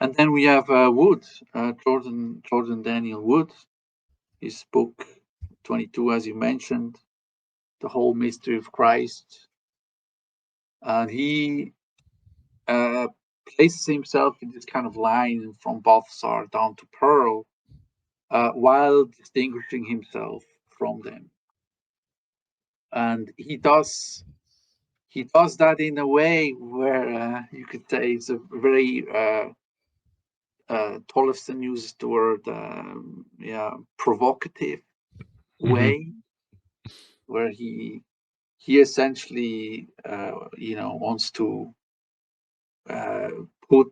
And then we have Wood, Jordan Daniel Wood, his book 22, as you mentioned, The Whole Mystery of Christ. And he uh, places himself in this kind of line from Balthasar down to Pearl, while distinguishing himself from them. And he does that in a way where you could say it's a very Tollefson uses the word provocative Hmm. way, where he essentially wants to uh, put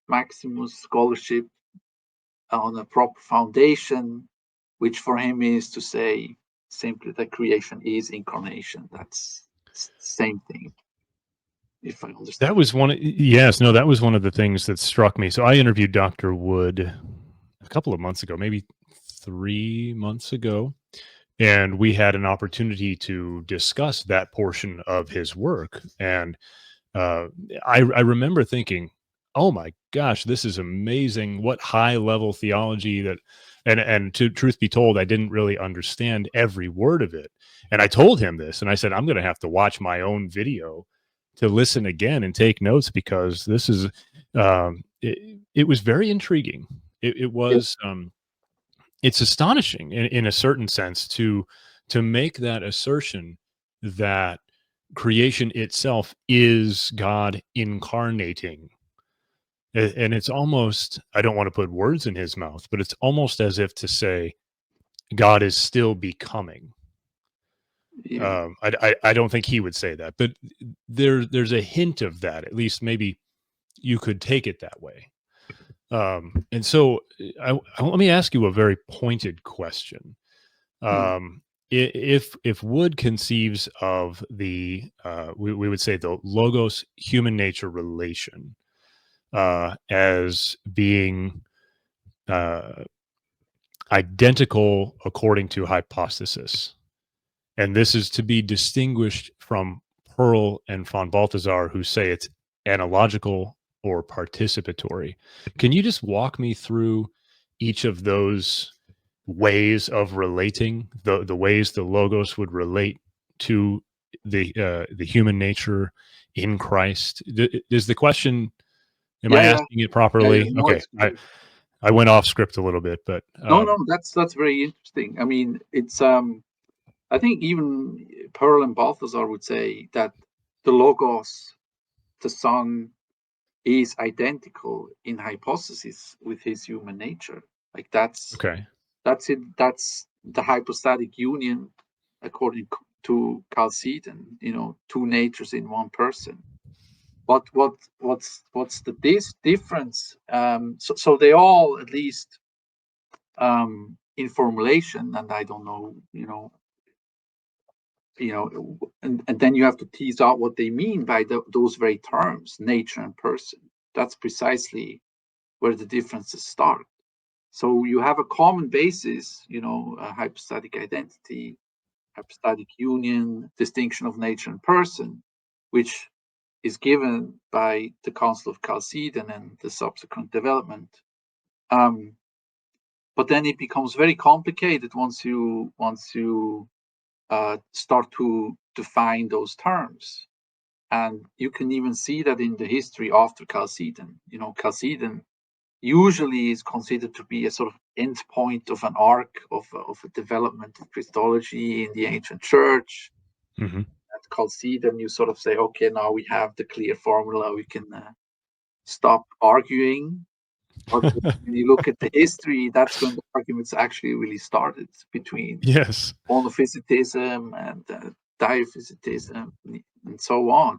Maximus scholarship on a proper foundation, which for him is to say simply that creation is incarnation. That's the same thing, if I That understand it. was yes, no, that was one of the things that struck me. So I interviewed Dr. Wood a couple of months ago, maybe 3 months ago, and we had an opportunity to discuss that portion of his work. And uh, I remember thinking, "Oh my gosh, this is amazing! What high level theology that." And to truth be told, I didn't really understand every word of it. And I told him this, and I said, "I'm going to have to watch my own video to listen again and take notes because this is." It was very intriguing. It Yeah, was. It's astonishing in a certain sense to make that assertion that creation itself is God incarnating. And it's almost, I don't want to put words in his mouth, but it's almost as if to say God is still becoming. yeah, I don't think he would say that, but there's a hint of that. At least maybe you could take it that way. And so let me ask you a very pointed question. mm, Um, if Wood conceives of the we would say the logos human nature relation as being uh, identical according to hypothesis, and this is to be distinguished from Pearl and von Balthasar, who say it's analogical or participatory. Can you just walk me through each of those ways of relating, the ways the logos would relate to the human nature in Christ? Is the question? Am I yeah, yeah, asking it yeah, yeah. properly? No, Okay, it's great. I went off script a little bit, but No, no, that's very interesting. I mean, it's I think even Pearl and Balthasar would say that the logos, the Son, is identical in hypothesis with his human nature. Like okay, that's it. That's the hypostatic union, according to Chalcedon. Two natures in one person. What's the this difference? So they all, at least in formulation, and I don't know, and then you have to tease out what they mean by those very terms, nature and person. That's precisely where the differences start. So you have a common basis, hypostatic identity, hypostatic union, distinction of nature and person, which is given by the Council of Chalcedon and the subsequent development. Um, but then it becomes very complicated once you start to define those terms. And you can even see that in the history after Chalcedon. Chalcedon usually is considered to be a sort of end point of an arc of a development of Christology in the ancient church. hmm At Chalcedon, you sort of say, okay, now we have the clear formula, we can stop arguing. But when you look at the history, that's when the arguments actually really started between yes, monophysitism and diaphysitism and so on.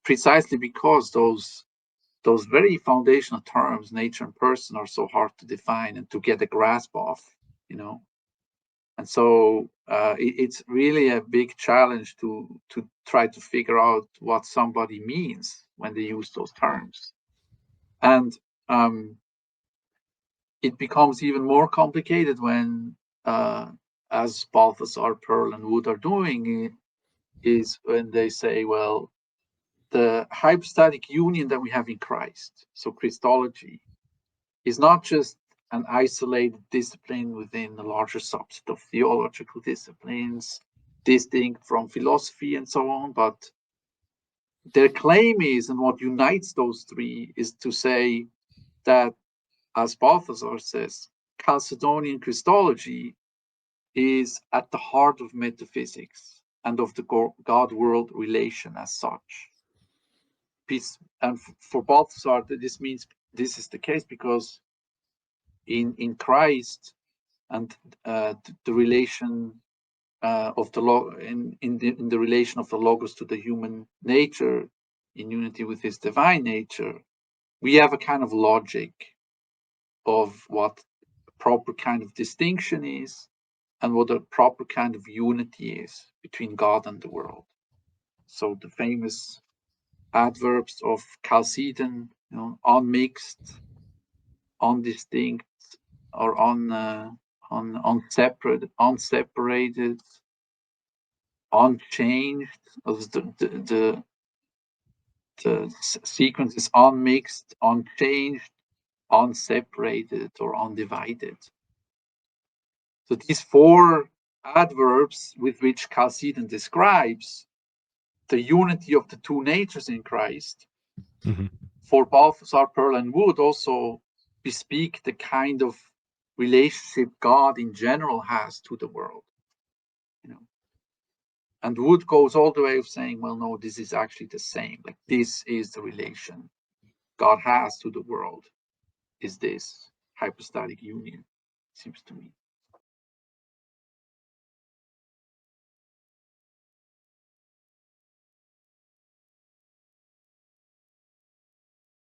Precisely because those very foundational terms, nature and person, are so hard to define and to get a grasp of, you know. And so it's really a big challenge to try to figure out what somebody means when they use those terms. And um, it becomes even more complicated when, as Balthasar, Pearl, and Wood are doing, is when they say, well, the hypostatic union that we have in Christ, so Christology, is not just an isolated discipline within the larger subset of theological disciplines, distinct from philosophy and so on, but their claim is, and what unites those three, is to say that, as Balthasar says, Chalcedonian Christology is at the heart of metaphysics and of the God-world relation as such. And for Balthasar, this means this is the case because in Christ and the relation of the in the relation of the Logos to the human nature, in unity with his divine nature, we have a kind of logic of what a proper kind of distinction is and what a proper kind of unity is between God and the world. So the famous adverbs of Chalcedon, unmixed, undistinct, or unseparated, unchanged. The sequence is unmixed, unchanged, unseparated, or undivided. So these four adverbs with which Chalcedon describes the unity of the two natures in Christ, for Balthasar, Pearl, and Wood also bespeak the kind of relationship God in general has to the world. And Wood goes all the way of saying, well, no, this is actually the same. Like, this is the relation God has to the world, is this hypostatic union, seems to me.